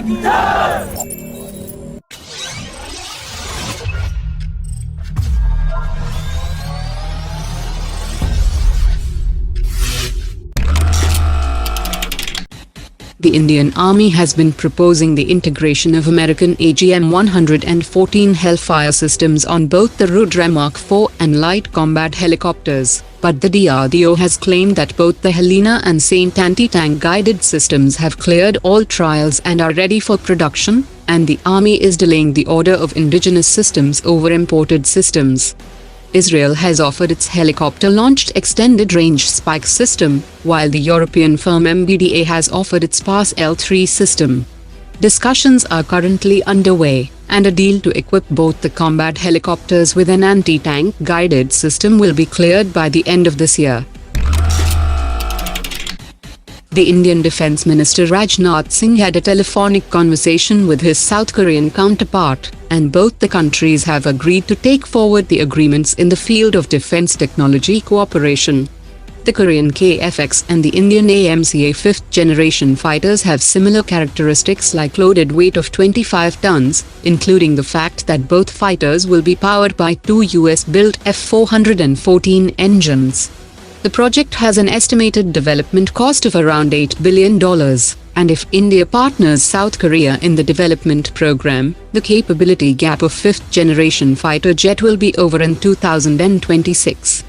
The Indian Army has been proposing the integration of American AGM-114 Hellfire systems on both the Rudra MK-4 and light combat helicopters, but the DRDO has claimed that both the Helena and Saint anti-tank guided systems have cleared all trials and are ready for production, and the Army is delaying the order of indigenous systems over imported systems. Israel has offered its helicopter-launched extended-range Spike system, while the European firm MBDA has offered its PAS L3 system. Discussions are currently underway, and a deal to equip both the combat helicopters with an anti-tank guided system will be cleared by the end of this year. The Indian Defence Minister Rajnath Singh had a telephonic conversation with his South Korean counterpart, and both the countries have agreed to take forward the agreements in the field of defence technology cooperation. The Korean KF-X and the Indian AMCA 5th generation fighters have similar characteristics like loaded weight of 25 tons, including the fact that both fighters will be powered by two US-built F-414 engines. The project has an estimated development cost of around $8 billion, and if India partners South Korea in the development program, the capability gap of 5th generation fighter jet will be over in 2026.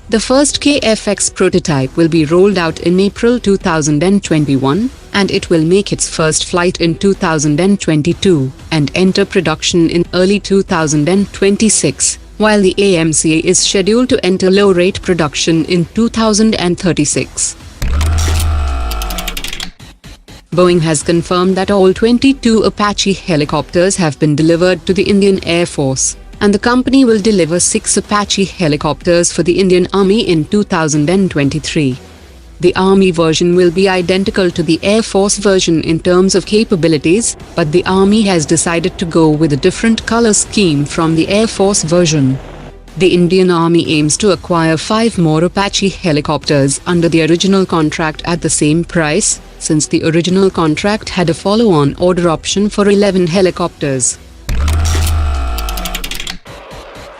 The first KF-X prototype will be rolled out in April 2021, and it will make its first flight in 2022 and enter production in early 2026. While the AMCA is scheduled to enter low-rate production in 2036. Boeing has confirmed that all 22 Apache helicopters have been delivered to the Indian Air Force, and the company will deliver 6 Apache helicopters for the Indian Army in 2023. The Army version will be identical to the Air Force version in terms of capabilities, but the Army has decided to go with a different color scheme from the Air Force version. The Indian Army aims to acquire 5 more Apache helicopters under the original contract at the same price, since the original contract had a follow-on order option for 11 helicopters.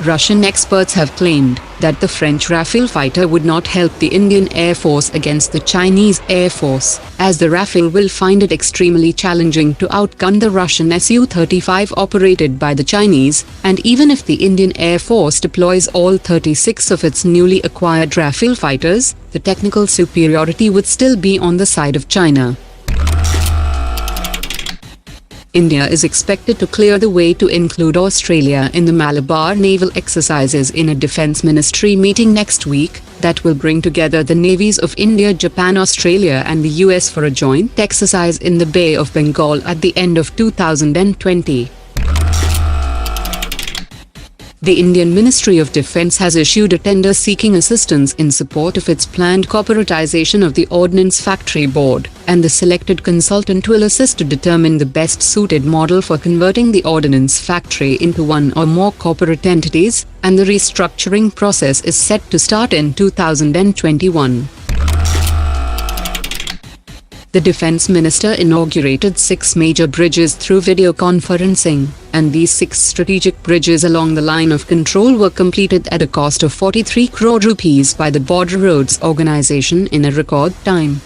Russian experts have claimed that the French Rafale fighter would not help the Indian Air Force against the Chinese Air Force, as the Rafale will find it extremely challenging to outgun the Russian Su-35 operated by the Chinese, and even if the Indian Air Force deploys all 36 of its newly acquired Rafale fighters, the technical superiority would still be on the side of China. India is expected to clear the way to include Australia in the Malabar naval exercises in a defence ministry meeting next week that will bring together the navies of India, Japan, Australia and the US for a joint exercise in the Bay of Bengal at the end of 2020. The Indian Ministry of Defence has issued a tender seeking assistance in support of its planned corporatization of the Ordnance Factory Board, and the selected consultant will assist to determine the best suited model for converting the Ordnance Factory into one or more corporate entities, and the restructuring process is set to start in 2021. The Defence Minister inaugurated 6 major bridges through video conferencing, and these 6 strategic bridges along the line of control were completed at a cost of 43 crore rupees by the Border Roads Organisation in a record time.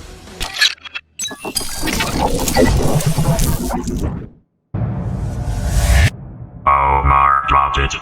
Omar dropped it.